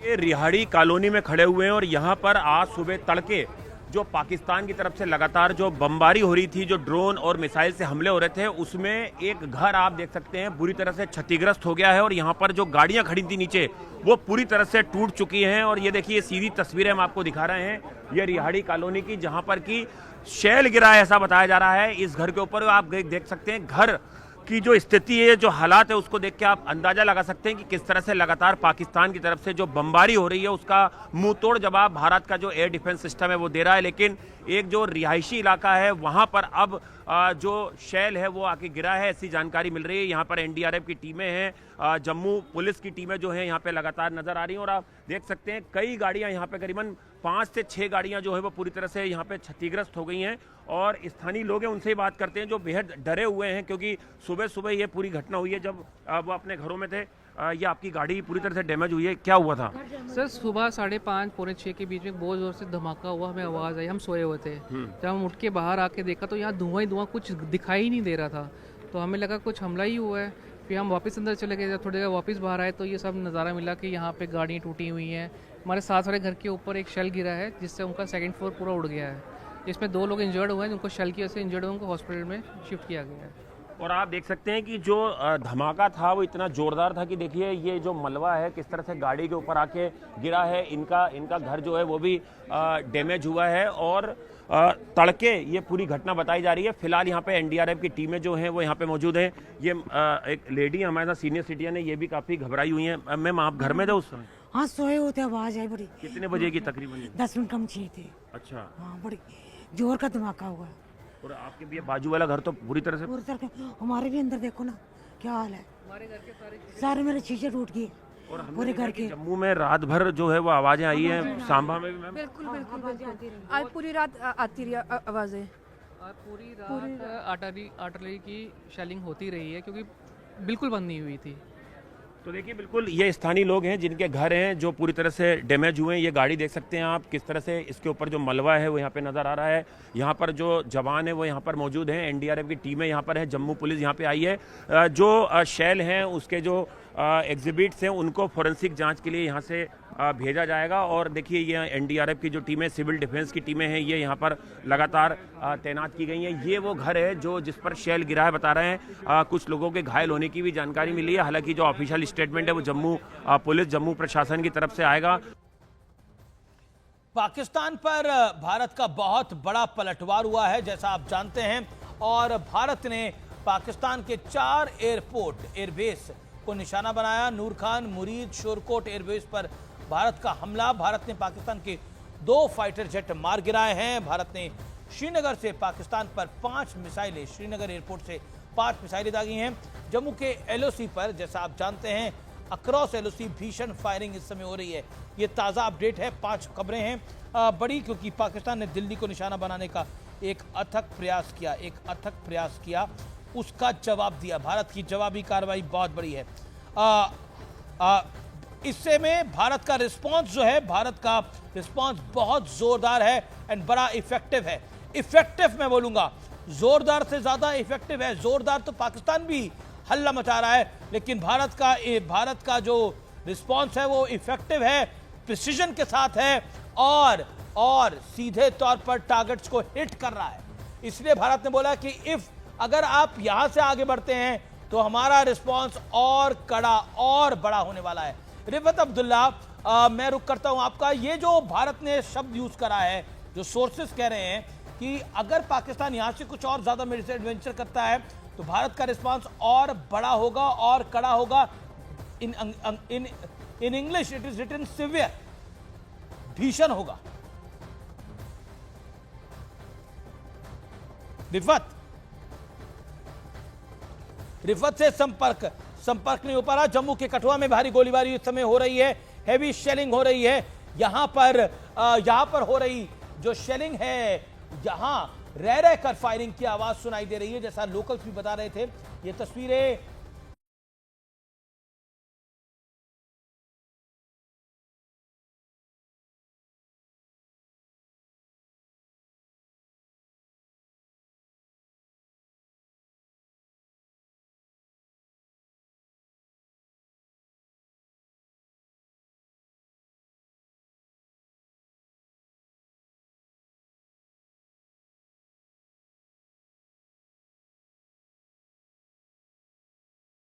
ये रिहाड़ी कॉलोनी में खड़े हुए हैं और यहाँ पर आज सुबह तड़के जो पाकिस्तान की तरफ से लगातार जो बमबारी हो रही थी, जो ड्रोन और मिसाइल से हमले हो रहे थे, उसमें एक घर आप देख सकते हैं बुरी तरह से क्षतिग्रस्त हो गया है और यहाँ पर जो गाड़ियाँ खड़ी थी नीचे वो पूरी तरह से टूट चुकी हैं। और ये देखिए सीधी तस्वीरें हम आपको दिखा रहे हैं ये रिहाड़ी कॉलोनी की, जहाँ पर की शैल गिरा है ऐसा बताया जा रहा है। इस घर के ऊपर आप देख सकते हैं घर की जो स्थिति है, जो हालात है, उसको देख के आप अंदाजा लगा सकते हैं कि किस तरह से लगातार पाकिस्तान की तरफ से जो बमबारी हो रही है उसका मुंह तोड़ जवाब भारत का जो एयर डिफेंस सिस्टम है वो दे रहा है। लेकिन एक जो रिहायशी इलाका है वहां पर अब जो शैल है वो आके गिरा है, ऐसी जानकारी मिल रही है। यहाँ पर एनडीआरएफ की टीमें हैं, जम्मू पुलिस की टीमें जो हैं यहाँ पे लगातार नजर आ रही हैं और आप देख सकते हैं कई गाड़ियां यहाँ पे करीबन 5 से 6 गाड़ियां जो है वो पूरी तरह से यहाँ पे क्षतिग्रस्त हो गई हैं। और स्थानीय लोग हैं उनसे ही बात करते हैं जो बेहद डरे हुए हैं, क्योंकि सुबह सुबह ये पूरी घटना हुई है जब वो अपने घरों में थे। ये आपकी गाड़ी पूरी तरह से डैमेज हुई है, क्या हुआ था? सर सुबह 5:30 पौने 6 के बीच में बहुत जोर से धमाका हुआ, हमें आवाज़ आई, हम सोए हुए थे। जब हम उठ के बाहर आके देखा तो यहाँ धुआं ही धुआं, कुछ दिखाई ही नहीं दे रहा था, तो हमें लगा कुछ हमला ही हुआ है। फिर हम वापस अंदर चले गए, जब थोड़ी देर वापस बाहर आए तो ये सब नज़ारा मिला कि यहाँ पे गाड़ियाँ टूटी हुई हैं। हमारे साथ वाले घर के ऊपर एक शेल गिरा है जिससे उनका 2nd फ्लोर पूरा उड़ गया है। इसमें 2 लोग इंजर्ड हुए हैं, जिनको शेल की वजह से इंजर्ड हुए उनको हॉस्पिटल में शिफ्ट किया गया है। और आप देख सकते हैं कि जो धमाका था वो इतना जोरदार था कि देखिए ये जो मलबा है किस तरह से गाड़ी के ऊपर आके गिरा है। इनका घर जो है वो भी डैमेज हुआ है और तड़के ये पूरी घटना बताई जा रही है। फिलहाल यहाँ पे एनडीआरएफ की टीमें जो हैं वो यहाँ पे मौजूद हैं। ये एक लेडी हमारे साथ सीनियर सिटीजन है, ये भी काफ़ी घबराई हुई हैं। मैम आप घर में थे उस समय? हाँ सोए होते, आवाज आई बड़ी। कितने बजे की तकरीबन? 10 मिनट कम चाहिए थे। अच्छा। हाँ बड़ी जोर का धमाका हुआ। और आपके भी बाजू वाला घर तो पूरी तरह से? पूरी तरह, हमारे भी अंदर देखो ना क्या हाल है। हमारे घर के सारे मेरे शीशे टूट गए और पूरे घर के। जम्मू में रात भर जो है वो आवाजें आई हैं, सांबा में भी मैम? बिल्कुल बिल्कुल बिल्कुल, आज पूरी रात आती रही आवाज़ें। पूरी रात आर्टिलरी की शेलिंग होती रही है क्योंकि बिल्कुल बंद नहीं हुई थी। तो देखिए बिल्कुल ये स्थानीय लोग हैं जिनके घर हैं जो पूरी तरह से डैमेज हुए हैं। ये गाड़ी देख सकते हैं आप किस तरह से इसके ऊपर जो मलबा है वो यहाँ पे नज़र आ रहा है। यहाँ पर जो जवान है वो यहाँ पर मौजूद हैं, एनडीआरएफ की टीमें यहाँ पर है, जम्मू पुलिस यहाँ पे आई है। जो शैल हैं उसके जो एग्जिबिट्स हैं उनको फोरेंसिक जांच के लिए यहाँ से भेजा जाएगा। और देखिए ये एनडीआरएफ की जो टीमें, सिविल डिफेंस की टीमें हैं, ये यहाँ पर लगातार तैनात की गई हैं। ये वो घर है जो जिस पर शैल गिरा है, बता रहे हैं कुछ लोगों के घायल होने की भी जानकारी मिली है। हालांकि जो ऑफिशियल स्टेटमेंट है वो जम्मू पुलिस, जम्मू प्रशासन की तरफ से आएगा। पाकिस्तान पर भारत का बहुत बड़ा पलटवार हुआ है जैसा आप जानते हैं, और भारत ने पाकिस्तान के 4 एयरपोर्ट, एयरबेस को निशाना बनाया। नूर खान, मुरीद, शोरकोट एयरबेस पर भारत का हमला। भारत ने पाकिस्तान के 2 फाइटर जेट मार गिराए हैं। भारत ने श्रीनगर से पाकिस्तान पर 5 मिसाइलें, श्रीनगर एयरपोर्ट से 5 मिसाइलें दागी हैं। जम्मू के एलओसी पर जैसा आप जानते हैं अक्रॉस एलओसी भीषण फायरिंग इस समय हो रही है। ये ताज़ा अपडेट है, 5 खबरें हैं बड़ी, क्योंकि पाकिस्तान ने दिल्ली को निशाना बनाने का एक अथक प्रयास किया, उसका जवाब दिया। भारत की जवाबी कार्रवाई बहुत बड़ी है। इससे में भारत का रिस्पांस जो है, भारत का रिस्पांस बहुत जोरदार है एंड बड़ा इफेक्टिव है। इफेक्टिव मैं बोलूंगा, जोरदार से ज्यादा इफेक्टिव है। जोरदार तो पाकिस्तान भी हल्ला मचा रहा है, लेकिन भारत का जो रिस्पांस है वो इफेक्टिव है, प्रिसीजन के साथ है और सीधे तौर पर टारगेट्स को हिट कर रहा है। इसलिए भारत ने बोला कि अगर आप यहां से आगे बढ़ते हैं तो हमारा रिस्पांस और कड़ा और बड़ा होने वाला है। रिफत अब्दुल्ला, मैं रुक करता हूं आपका। ये जो भारत ने शब्द यूज करा है, जो सोर्सेस कह रहे हैं कि अगर पाकिस्तान यहां से कुछ और ज्यादा एडवेंचर करता है तो भारत का रिस्पांस और बड़ा होगा और कड़ा होगा। In English it is written severe, भीषण होगा। रिफत से संपर्क नहीं हो पा रहा। जम्मू के कठुआ में भारी गोलीबारी इस समय हो रही है, हेवी शेलिंग हो रही है। यहां पर हो रही जो शेलिंग है, यहां रह कर फायरिंग की आवाज सुनाई दे रही है, जैसा लोकल्स भी बता रहे थे। ये तस्वीरें